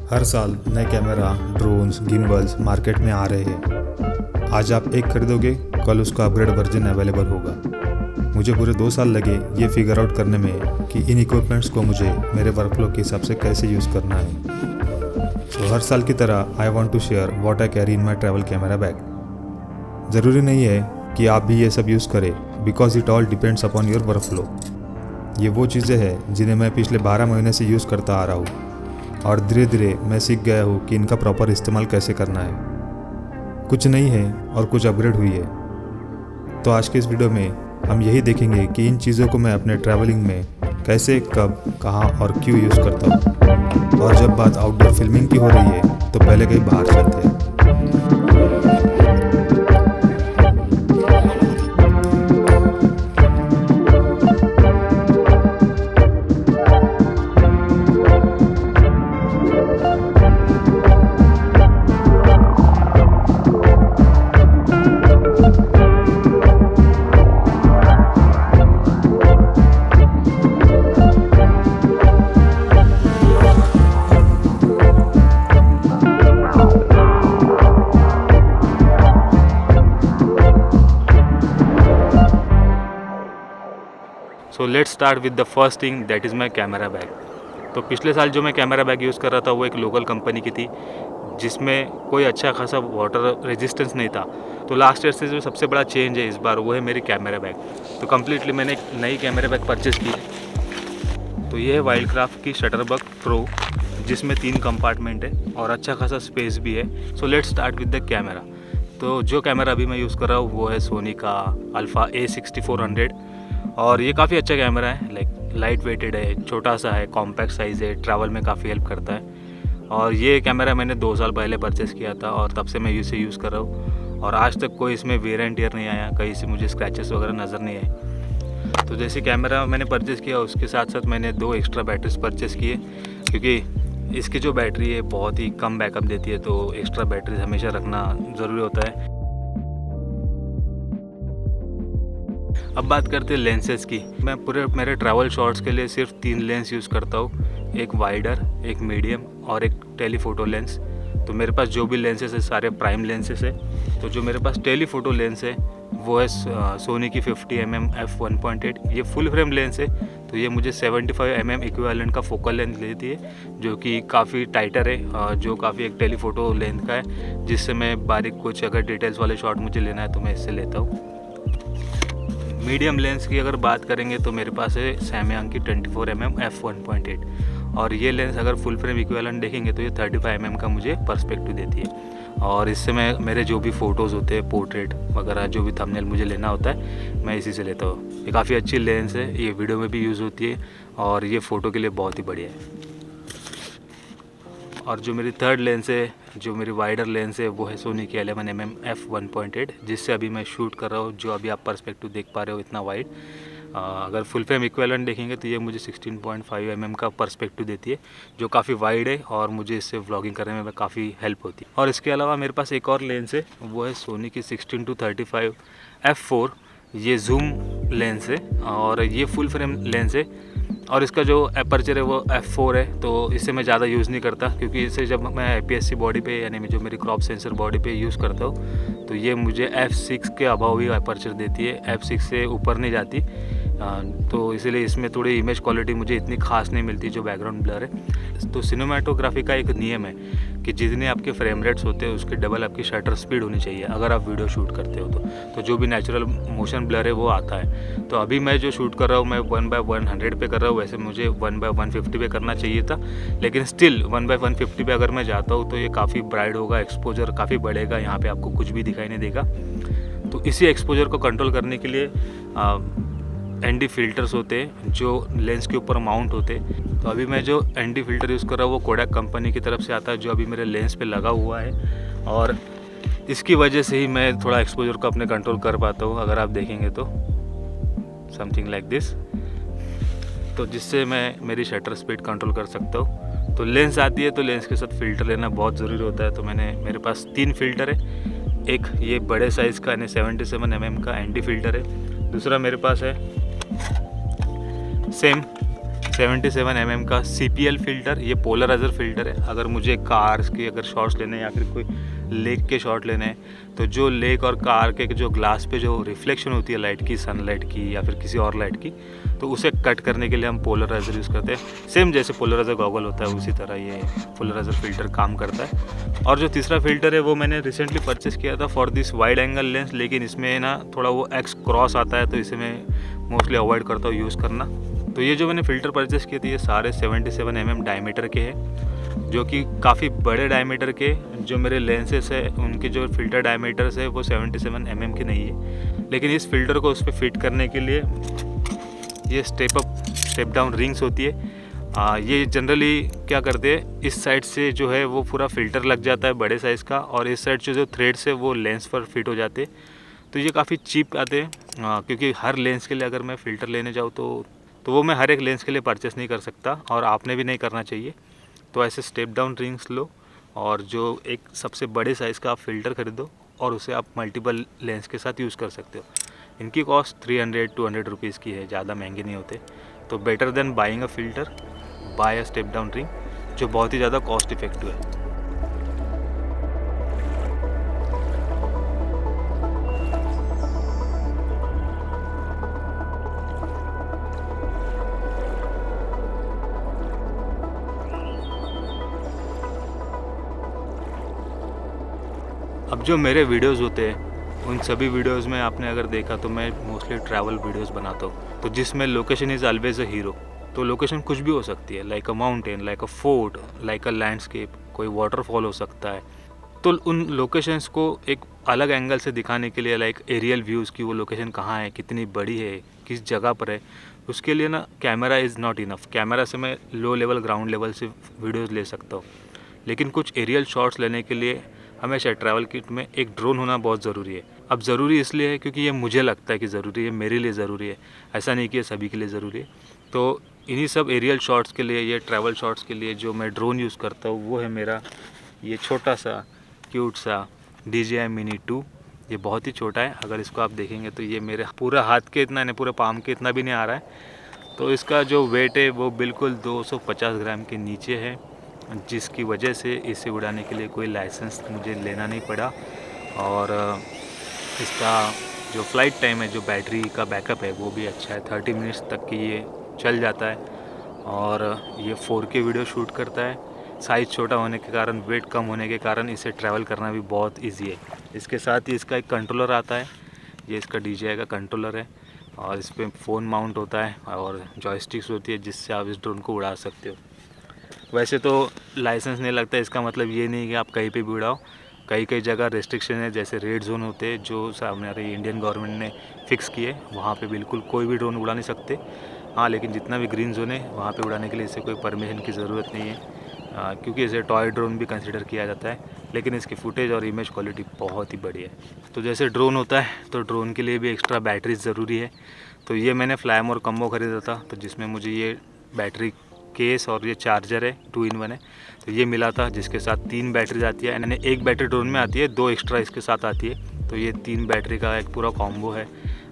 हर साल नए camera, drones, gimbals market में आ रहे हैं। आज आप एक खरीदोगे, कल उसका अपग्रेड वर्जन अवेलेबल होगा। मुझे पूरे 2 साल लगे ये फिगर आउट करने में कि इन इक्विपमेंट्स को मुझे मेरे वर्कफ्लो के हिसाब से कैसे यूज़ करना है। सो हर साल की तरह I want to share what I carry in my travel camera bag. ज़रूरी नहीं है कि आप भी ये सब यूज़ करें, because it all depends upon your workflow. ये वो चीज़ें हैं जिन्हें मैं पिछले 12 महीने से यूज़ करता आ रहा हूँ और धीरे धीरे मैं सीख गया हूँ कि इनका प्रॉपर इस्तेमाल कैसे करना है। कुछ नहीं है और कुछ अपग्रेड हुई है। तो आज के इस वीडियो में हम यही देखेंगे कि इन चीज़ों को मैं अपने ट्रैवलिंग में कैसे, कब, कहाँ और क्यों यूज़ करता हूँ। और जब बात आउटडोर फिल्मिंग की हो रही है तो पहले कहीं बाहर चलते हैं। So let's start with the first thing, that is my camera bag. तो पिछले साल जो मैं कैमरा बैग यूज़ कर रहा था वो एक लोकल कंपनी की थी, जिसमें कोई अच्छा खासा वाटर रेजिस्टेंस नहीं था। तो लास्ट ईयर से जो सबसे बड़ा चेंज है इस बार वो है मेरी कैमरा बैग। तो कम्प्लीटली मैंने एक नई कैमरा बैग परचेज़ की है। तो ये है वाइल्डक्राफ्ट की शटरबग प्रो, जिसमें 3 कंपार्टमेंट है और अच्छा खासा स्पेस भी है। So let's start with the camera. तो जो कैमरा अभी मैं यूज़ कर रहा हूँ वो है सोनी का अल्फ़ा A6400 और ये काफ़ी अच्छा कैमरा है। लाइट वेटेड है, छोटा सा है, कॉम्पैक्ट साइज़ है, ट्रैवल में काफ़ी हेल्प करता है। और ये कैमरा मैंने 2 साल पहले परचेज़ किया था और तब से मैं इसे यूज़ कर रहा हूँ और आज तक कोई इसमें वेयर एंड टियर नहीं आया, कहीं से मुझे स्क्रैचेस वगैरह नज़र नहीं आए। तो जैसे कैमरा मैंने परचेज़ किया उसके साथ साथ मैंने 2 एक्स्ट्रा बैटरीज परचेज़ किए, क्योंकि इसकी जो बैटरी है बहुत ही कम बैकअप देती है, तो एक्स्ट्रा बैटरीज हमेशा रखना ज़रूरी होता है। अब बात करते हैं लेंसेज की। मैं पूरे मेरे ट्रैवल शॉट्स के लिए सिर्फ 3 लेंस यूज़ करता हूँ, एक वाइडर, एक मीडियम और एक टेलीफोटो लेंस। तो मेरे पास जो भी लेंसेज है सारे प्राइम लेंसेज है। तो जो मेरे पास टेलीफोटो लेंस है वो है सोनी की 50mm f1.8। ये फुल फ्रेम लेंस है, तो ये मुझे 75mm इक्विवेलेंट का फोकल लेंथ देती है, जो कि काफ़ी टाइटर है, जो काफ़ी एक टेलीफोटो लेंथ का है, जिससे मैं बारीक कुछ अगर डिटेल्स वाले शॉट मुझे लेना है तो मैं इससे लेता हूँ। मीडियम लेंस की अगर बात करेंगे तो मेरे पास है सैमसंग की 24mm f1.8 और ये लेंस अगर फुल फ्रेम इक्विवेलेंट देखेंगे तो ये 35mm का मुझे पर्सपेक्टिव देती है। और इससे मैं मेरे जो भी फ़ोटोज़ होते हैं, पोर्ट्रेट वगैरह जो भी थंबनेल मुझे लेना होता है, मैं इसी से लेता हूँ। ये काफ़ी अच्छी लेंस है, ये वीडियो में भी यूज़ होती है और ये फ़ोटो के लिए बहुत ही बढ़िया है। और जो मेरी थर्ड लेंस है, जो मेरी वाइडर लेंस है, वो है सोनी की 11mm f1.8, जिससे अभी मैं शूट कर रहा हूँ। जो अभी आप पर्सपेक्टिव देख पा रहे हो इतना वाइड, अगर फुल फ्रेम इक्विवेलेंट देखेंगे तो ये मुझे 16.5mm का पर्सपेक्टिव देती है, जो काफ़ी वाइड है और मुझे इससे व्लॉगिंग करने में काफ़ी हेल्प होती है। और इसके अलावा मेरे पास एक और लेंस है, वो है सोनी की 16-35 f4। ये जूम लेंस है और ये फुल फ्रेम लेंस है और इसका जो एपर्चर है वो f4 है। तो इसे मैं ज़्यादा यूज़ नहीं करता, क्योंकि इसे जब मैं APS-C बॉडी पे यानी जो मेरी क्रॉप सेंसर बॉडी पे यूज़ करता हूँ तो ये मुझे f6 के अभाव ही एपर्चर देती है, f6 से ऊपर नहीं जाती। तो इसीलिए इसमें थोड़ी इमेज क्वालिटी मुझे इतनी खास नहीं मिलती, जो बैकग्राउंड ब्लर है। तो सिनेमाटोग्राफी का एक नियम है कि जितने आपके फ्रेम रेट्स होते हैं उसके डबल आपकी शटर स्पीड होनी चाहिए अगर आप वीडियो शूट करते हो तो जो भी नेचुरल मोशन ब्लर है वो आता है। तो अभी मैं जो शूट कर रहा हूँ मैं 1/100 पे कर रहा हूँ, वैसे मुझे 1/150 पे करना चाहिए था, लेकिन स्टिल 1/150 पे अगर मैं जाता हूँ तो ये काफ़ी ब्राइट होगा, एक्सपोजर काफ़ी बढ़ेगा, यहाँ पे आपको कुछ भी दिखाई नहीं देगा। तो इसी एक्सपोजर को कंट्रोल करने के लिए ND फिल्टर्स होते हैं जो लेंस के ऊपर माउंट होते हैं। तो अभी मैं जो ND फिल्टर यूज़ कर रहा हूँ वो कोडैक कंपनी की तरफ से आता है, जो अभी मेरे लेंस पे लगा हुआ है और इसकी वजह से ही मैं थोड़ा एक्सपोजर को अपने कंट्रोल कर पाता हूँ। अगर आप देखेंगे तो समथिंग लाइक दिस, तो जिससे मैं मेरी शटर स्पीड कंट्रोल कर सकता हूँ। तो लेंस आती है तो लेंस के साथ फ़िल्टर लेना बहुत ज़रूरी होता है। तो मेरे पास 3 फ़िल्टर है। एक ये बड़े साइज़ का यानी 77mm का ND फिल्टर है, दूसरा मेरे पास है सेम 77 mm का CPL फ़िल्टर, ये पोलराइज़र फ़िल्टर है। अगर मुझे कार्स के अगर शॉट्स लेने हैं या फिर कोई लेक के शॉट लेने हैं, तो जो लेक और कार के जो ग्लास पे जो रिफ्लेक्शन होती है लाइट की, सनलाइट की या फिर किसी और लाइट की, तो उसे कट करने के लिए हम पोलराइज़र यूज़ करते हैं। सेम जैसे पोलराइज़र गॉगल होता है उसी तरह ये पोलराइज़र फ़िल्टर काम करता है। और जो तीसरा फ़िल्टर है वो मैंने रिसेंटली परचेस किया था for this wide angle lens, लेकिन इसमें ना थोड़ा वो एक्स क्रॉस आता है, तो इसे मैं मोस्टली अवॉइड करता हूँ यूज़ करना। तो ये जो मैंने फ़िल्टर परचेस किए थे ये सारे 77 mm डायमीटर के हैं, जो कि काफ़ी बड़े डायमीटर के। जो मेरे लेंसेस है उनके जो फ़िल्टर डायमीटर्स है वो 77 mm के नहीं है, लेकिन इस फ़िल्टर को उस पर फिट करने के लिए ये step up step down rings होती है। ये जनरली क्या करते हैं, इस साइड से जो है वो पूरा फ़िल्टर लग जाता है बड़े साइज़ का, और इस साइड से जो थ्रेड्स है वो लेंस पर फिट हो जाते हैं। तो ये काफ़ी चीप आते हैं, क्योंकि हर लेंस के लिए अगर मैं फ़िल्टर लेने जाऊँ तो वो मैं हर एक लेंस के लिए परचेस नहीं कर सकता, और आपने भी नहीं करना चाहिए। तो ऐसे स्टेप डाउन रिंग्स लो, और जो एक सबसे बड़े साइज़ का आप फ़िल्टर खरीदो, और उसे आप मल्टीपल लेंस के साथ यूज़ कर सकते हो। इनकी कॉस्ट 300-200 रुपीज़ की है, ज़्यादा महंगे नहीं होते। तो better than buying a filter, buy a step down ring, जो बहुत ही ज़्यादा कॉस्ट इफ़ेक्टिव है। अब जो मेरे वीडियोज़ होते हैं उन सभी वीडियोज़ में आपने अगर देखा तो मैं मोस्टली ट्रैवल वीडियोज़ बनाता हूँ, तो जिसमें location is always a hero. तो लोकेशन कुछ भी हो सकती है, लाइक अ माउंटेन, लाइक अ फोर्ट, लाइक अ लैंडस्केप, कोई वाटरफॉल हो सकता है। तो उन लोकेशंस को एक अलग एंगल से दिखाने के लिए, लाइक एरियल व्यूज़ की वो लोकेशन कहाँ है, कितनी बड़ी है, किस जगह पर है, उसके लिए ना camera is not enough. Camera से मैं लो लेवल, ग्राउंड लेवल से वीडियोज़ ले सकता हूँ, लेकिन कुछ एरियल शॉट्स लेने के लिए हमेशा ट्रैवल किट में एक ड्रोन होना बहुत ज़रूरी है। अब ज़रूरी इसलिए है क्योंकि ये मुझे लगता है कि ज़रूरी है, मेरे लिए ज़रूरी है, ऐसा नहीं कि ये सभी के लिए ज़रूरी है। तो इन्हीं सब एरियल शॉट्स के लिए, ये ट्रैवल शॉट्स के लिए जो मैं ड्रोन यूज़ करता हूँ वो है मेरा ये छोटा सा क्यूट सा DJI Mini 2। ये बहुत ही छोटा है, अगर इसको आप देखेंगे तो ये मेरे पूरा हाथ के इतना नहीं, पूरे पाम के इतना भी नहीं आ रहा है। तो इसका जो वेट है वो बिल्कुल 250 ग्राम के नीचे है, जिसकी वजह से इसे उड़ाने के लिए कोई लाइसेंस मुझे लेना नहीं पड़ा। और इसका जो फ़्लाइट टाइम है, जो बैटरी का बैकअप है वो भी अच्छा है, 30 मिनट्स तक की ये चल जाता है। और ये 4K वीडियो शूट करता है। साइज़ छोटा होने के कारण, वेट कम होने के कारण इसे ट्रैवल करना भी बहुत ईजी है। इसके साथ ही इसका एक कंट्रोलर आता है, ये इसका DJI का कंट्रोलर है, और इस पर फ़ोन माउंट होता है और जॉयस्टिक्स होती है जिससे आप इस ड्रोन को उड़ा सकते हो। वैसे तो लाइसेंस नहीं लगता, इसका मतलब ये नहीं कि आप कहीं पे भी उड़ाओ। कई जगह रेस्ट्रिक्शन है, जैसे रेड जोन होते हैं जो हमारे इंडियन गवर्नमेंट ने फ़िक्स किए, वहाँ पे बिल्कुल कोई भी ड्रोन उड़ा नहीं सकते। हाँ, लेकिन जितना भी ग्रीन जोन है वहाँ पे उड़ाने के लिए इसे कोई परमिशन की ज़रूरत नहीं है, क्योंकि इसे टॉय ड्रोन भी कंसिडर किया जाता है। लेकिन इसकी फुटेज और इमेज क्वालिटी बहुत ही बढ़िया है। तो जैसे ड्रोन होता है तो ड्रोन के लिए भी एक्स्ट्रा बैटरी ज़रूरी है। तो ये मैंने फ्लाईमोर कम्बो ख़रीदा था, तो जिसमें मुझे ये बैटरी केस और ये चार्जर है, 2 in 1 है, तो ये मिला था, जिसके साथ 3 बैटरीज आती है। यानी एक बैटरी ड्रोन में आती है, 2 एक्स्ट्रा इसके साथ आती है। तो ये 3 बैटरी का एक पूरा कॉम्बो है।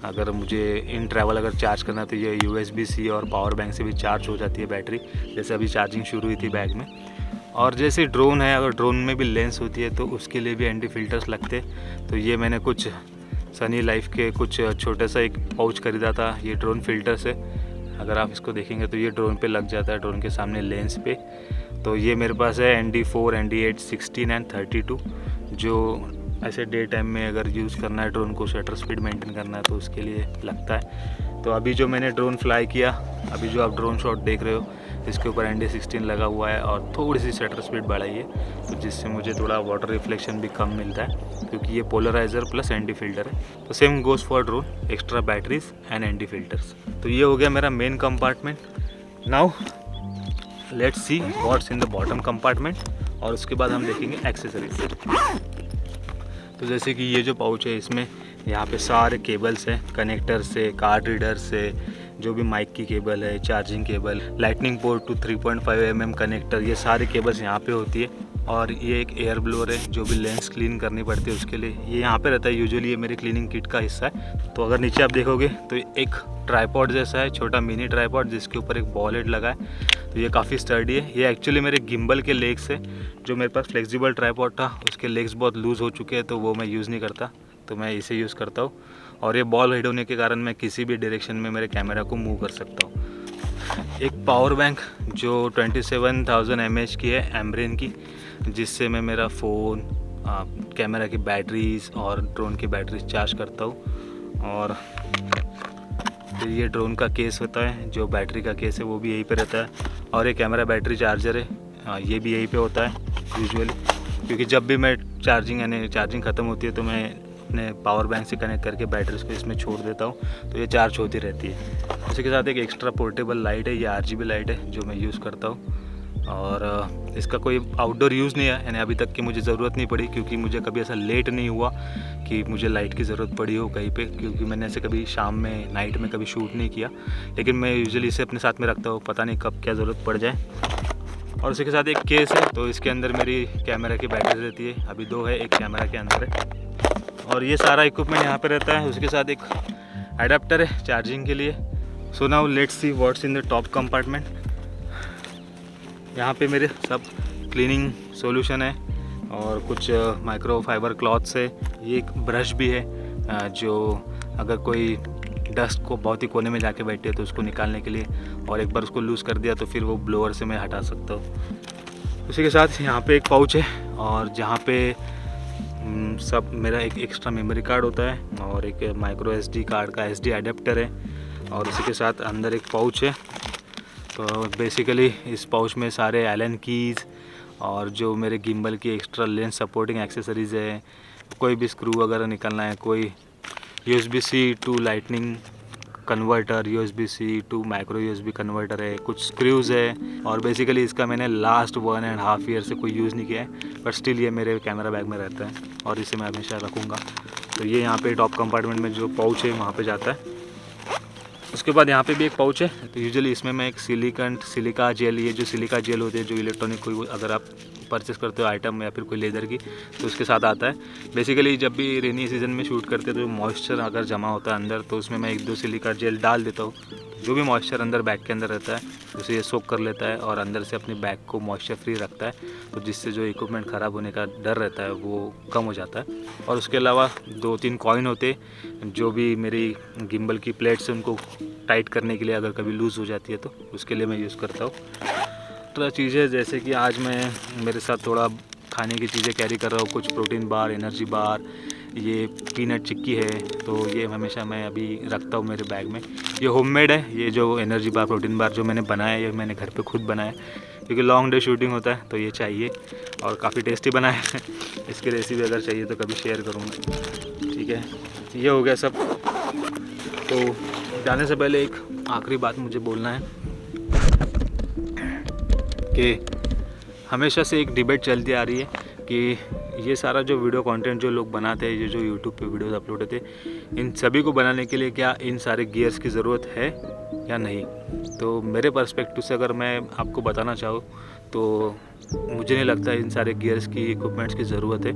अगर मुझे इन ट्रैवल अगर चार्ज करना है तो ये USB-C और पावर बैंक से भी चार्ज हो जाती है बैटरी, जैसे अभी चार्जिंग शुरू हुई थी बैग में। और जैसे ड्रोन है, अगर ड्रोन में भी लेंस होती है तो उसके लिए भी एंटी फिल्टर्स लगते। तो ये मैंने कुछ सनी लाइफ के कुछ छोटा सा एक पाउच खरीदा था ये ड्रोन फिल्टर से। अगर आप इसको देखेंगे तो ये ड्रोन पे लग जाता है, ड्रोन के सामने लेंस पे। तो ये मेरे पास है ND4, ND8, 16 एंड 32, जो ऐसे डे टाइम में अगर यूज़ करना है ड्रोन को, शटर स्पीड मेंटेन करना है तो उसके लिए लगता है। तो अभी जो मैंने ड्रोन फ्लाई किया, अभी जो आप ड्रोन शॉट देख रहे हो, इसके ऊपर ND16 लगा हुआ है और थोड़ी सी शटर स्पीड बढ़ाई है, तो जिससे मुझे थोड़ा वाटर रिफ्लेक्शन भी कम मिलता है, क्योंकि ये पोलराइज़र प्लस एंटी फिल्टर है। तो same goes for drone, extra batteries and anti filters. तो ये हो गया मेरा main compartment. Now let's see what's in the bottom compartment, और उसके बाद हम देखेंगे एक्सेसरीज। तो जैसे कि ये जो पाउच है, इसमें यहाँ पे सारे केबल्स हैं, कनेक्टर से, कार्ड रीडर से, जो भी माइक की केबल है, charging cable, lightning port to 3.5 mm connector, ये सारे केबल्स यहाँ पे होती है। और ये एक एयर ब्लोअर है जो भी लेंस क्लीन करनी पड़ती है उसके लिए, ये यहाँ पे रहता है। यूजुअली ये मेरे क्लीनिंग किट का हिस्सा है। तो अगर नीचे आप देखोगे तो एक ट्राइपॉड जैसा है, छोटा मिनी ट्राइपॉड जिसके ऊपर एक बॉल हेड लगा है। तो ये काफ़ी स्टर्डी है। ये एक्चुअली मेरे गिम्बल के लेग्स है। जो मेरे पास फ्लेक्सिबल ट्राइपॉड था उसके लेग्स बहुत लूज़ हो चुके हैं, तो वो मैं यूज़ नहीं करता, तो मैं इसे यूज़ करता हूँ। और ये बॉल हेड होने के कारण मैं किसी भी डायरेक्शन में मेरे कैमरा को मूव कर सकता हूँ। एक पावर बैंक जो 27,000 mAh की है, एम्ब्रेन की, जिससे मैं मेरा फ़ोन, कैमरा की बैटरीज और ड्रोन की बैटरीज चार्ज करता हूँ। और फिर ये ड्रोन का केस होता है, जो बैटरी का केस है वो भी यहीं पे रहता है। और ये कैमरा बैटरी चार्जर है, ये भी यहीं पे होता है यूजुअली, क्योंकि जब भी मैं चार्जिंग ख़त्म होती है तो मैं अपने पावर बैंक से कनेक्ट करके बैटरीज को इसमें छोड़ देता हूँ, तो ये चार्ज होती रहती है। उसी के साथ एक एक्स्ट्रा पोर्टेबल लाइट है, ये RGB लाइट है जो मैं यूज़ करता हूँ। और इसका कोई आउटडोर यूज़ नहीं है, यानी अभी तक की मुझे ज़रूरत नहीं पड़ी, क्योंकि मुझे कभी ऐसा लेट नहीं हुआ कि मुझे लाइट की ज़रूरत पड़ी हो कहीं पे, क्योंकि मैंने ऐसे कभी शाम में, नाइट में कभी शूट नहीं किया। लेकिन मैं यूजुअली इसे अपने साथ में रखता हूँ, पता नहीं कब क्या ज़रूरत पड़ जाए। और उसी के साथ एक केस है, तो इसके अंदर मेरी कैमरा की बैटरी रहती है। अभी 2 है, एक कैमरा के अंदर है। और ये सारा इक्विपमेंट यहाँ पे रहता है। उसके साथ एक एडाप्टर है चार्जिंग के लिए। So now let's see what's in the top compartment. यहाँ पे मेरे सब क्लीनिंग सॉल्यूशन है और कुछ माइक्रो फाइबर क्लॉथ्स है। ये एक ब्रश भी है, जो अगर कोई डस्ट को बहुत ही कोने में जाके बैठे है तो उसको निकालने के लिए, और एक बार उसको लूज़ कर दिया तो फिर वो ब्लोअर से मैं हटा सकता हूँ। उसी के साथ यहाँ पे एक पाउच है, और जहाँ पे सब मेरा एक एक्स्ट्रा मेमोरी कार्ड होता है और एक माइक्रो SD कार्ड का SD एडेप्टर है। और उसी के साथ अंदर एक पाउच है। तो बेसिकली इस पाउच में सारे एलन कीज़ और जो मेरे गिम्बल की एक्स्ट्रा लेंस सपोर्टिंग एक्सेसरीज़ है, कोई भी स्क्रू वगैरह निकलना है, कोई USB-C to lightning converter, USB-C to micro USB converter है, कुछ स्क्रूज़ है। और बेसिकली इसका मैंने लास्ट 1.5 ईयर से कोई यूज़ नहीं किया है, बट स्टिल ये मेरे कैमरा बैग में रहता है और इसे मैं हमेशा रखूँगा। तो ये यहाँ पे टॉप कंपार्टमेंट में जो पाउच है वहाँ पे जाता है। उसके बाद यहाँ पे भी एक पाउच है। तो यूजुअली इसमें मैं एक सिलिका जेल, ये जो सिलिका जेल होती है जो इलेक्ट्रॉनिक कोई अगर आप परचेस करते हो आइटम या फिर कोई लेदर की, तो उसके साथ आता है। बेसिकली जब भी रेनी सीज़न में शूट करते हैं तो मॉइस्चर अगर जमा होता है अंदर, तो उसमें मैं 1-2 सिलिका जेल डाल देता हूँ। जो भी मॉइस्चर अंदर बैग के अंदर रहता है उसे ये सोक कर लेता है और अंदर से अपने बैग को मॉइस्चर फ्री रखता है, तो जिससे जो इक्विपमेंट ख़राब होने का डर रहता है वो कम हो जाता है। और उसके अलावा 2-3 कॉइन होते, जो भी मेरी गिम्बल की प्लेट्स हैं उनको टाइट करने के लिए, अगर कभी लूज़ हो जाती है तो उसके लिए मैं यूज़ करता हूँ। तो चीज़ें जैसे कि आज मैं मेरे साथ थोड़ा खाने की चीज़ें कैरी कर रहा हूँ, कुछ प्रोटीन बार, एनर्जी बार, ये पीनट चिक्की है, तो ये हमेशा मैं अभी रखता हूँ मेरे बैग में। ये होममेड है, ये जो एनर्जी बार, प्रोटीन बार जो मैंने बनाया है, ये मैंने घर पे खुद बनाया है, क्योंकि लॉन्ग डे शूटिंग होता है तो ये चाहिए, और काफ़ी टेस्टी बनाया है। इसकी रेसिपी अगर चाहिए तो कभी शेयर करूँगा, ठीक है। ये हो गया सब। तो जाने से पहले एक आखिरी बात मुझे बोलना है कि हमेशा से एक डिबेट चलती आ रही है कि ये सारा जो वीडियो कंटेंट जो लोग बनाते हैं, ये जो यूट्यूब पे वीडियोस अपलोड होते हैं, इन सभी को बनाने के लिए क्या इन सारे गियर्स की ज़रूरत है या नहीं। तो मेरे पर्सपेक्टिव से अगर मैं आपको बताना चाहूँ तो मुझे नहीं लगता इन सारे गियर्स की, इक्विपमेंट्स की ज़रूरत है।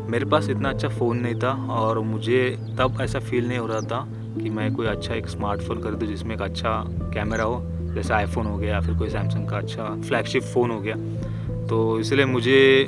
मेरे पास इतना अच्छा फ़ोन नहीं था और मुझे तब ऐसा फील नहीं हो रहा था कि मैं कोई अच्छा एक स्मार्टफोन खरीदूँ जिसमें एक अच्छा कैमरा हो, जैसे आईफोन हो गया या फिर कोई सैमसंग का अच्छा फ्लैगशिप फ़ोन हो गया। तो इसलिए मुझे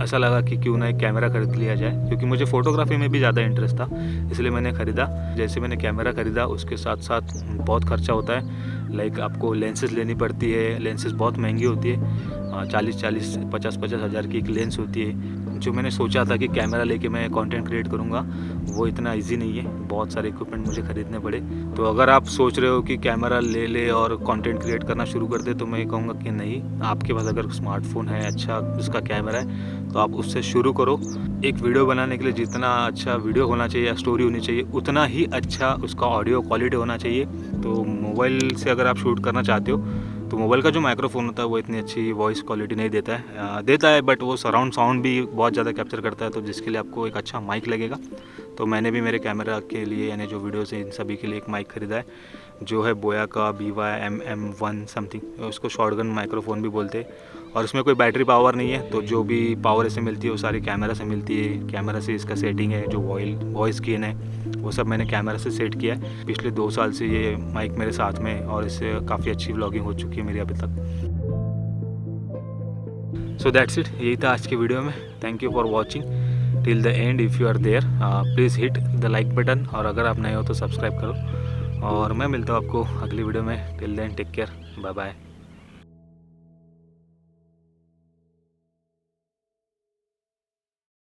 ऐसा लगा कि क्यों ना एक कैमरा खरीद लिया जाए, क्योंकि मुझे फ़ोटोग्राफी में भी ज़्यादा इंटरेस्ट था, इसलिए मैंने ख़रीदा। जैसे मैंने कैमरा ख़रीदा उसके साथ साथ बहुत खर्चा होता है, लाइक आपको लेंसेज लेनी पड़ती है, लेंसेज बहुत महंगी होती है, 40-40, 50-50 हज़ार की एक लेंस होती है। जो मैंने सोचा था कि कैमरा लेके मैं कंटेंट क्रिएट करूँगा वो इतना इजी नहीं है, बहुत सारे इक्विपमेंट मुझे ख़रीदने पड़े। तो अगर आप सोच रहे हो कि कैमरा ले ले और कंटेंट क्रिएट करना शुरू कर दे, तो मैं कहूँगा कि नहीं, आपके पास अगर स्मार्टफोन है अच्छा जिसका कैमरा है तो आप उससे शुरू करो। एक वीडियो बनाने के लिए जितना अच्छा वीडियो होना चाहिए या स्टोरी होनी चाहिए, उतना ही अच्छा उसका ऑडियो क्वालिटी होना चाहिए। तो मोबाइल से अगर आप शूट करना चाहते हो तो मोबाइल का जो माइक्रोफोन होता है वो इतनी अच्छी वॉइस क्वालिटी नहीं देता है, बट वो सराउंड साउंड भी बहुत ज़्यादा कैप्चर करता है, तो जिसके लिए आपको एक अच्छा माइक लगेगा। तो मैंने भी मेरे कैमरा के लिए, यानी जो वीडियोस हैं इन सभी के लिए एक माइक ख़रीदा है, जो है बोया का BY MM1 समथिंग, उसको शॉटगन माइक्रोफोन भी बोलते हैं। और इसमें कोई बैटरी पावर नहीं है, तो जो भी पावर इससे मिलती है वो सारी कैमरा से मिलती है। कैमरा से इसका सेटिंग है, जो वॉइस गेन है वो सब मैंने कैमरा से सेट किया है। पिछले 2 साल से ये माइक मेरे साथ में है और इससे काफ़ी अच्छी व्लॉगिंग हो चुकी है मेरी अभी तक। सो दैट्स इट, यही था आज की वीडियो में। Thank you for watching till the end. If you are there please hit the like button, और अगर आप नए हो तो सब्सक्राइब करो। और मैं मिलता हूँ आपको अगली वीडियो में। Till then take care, bye bye.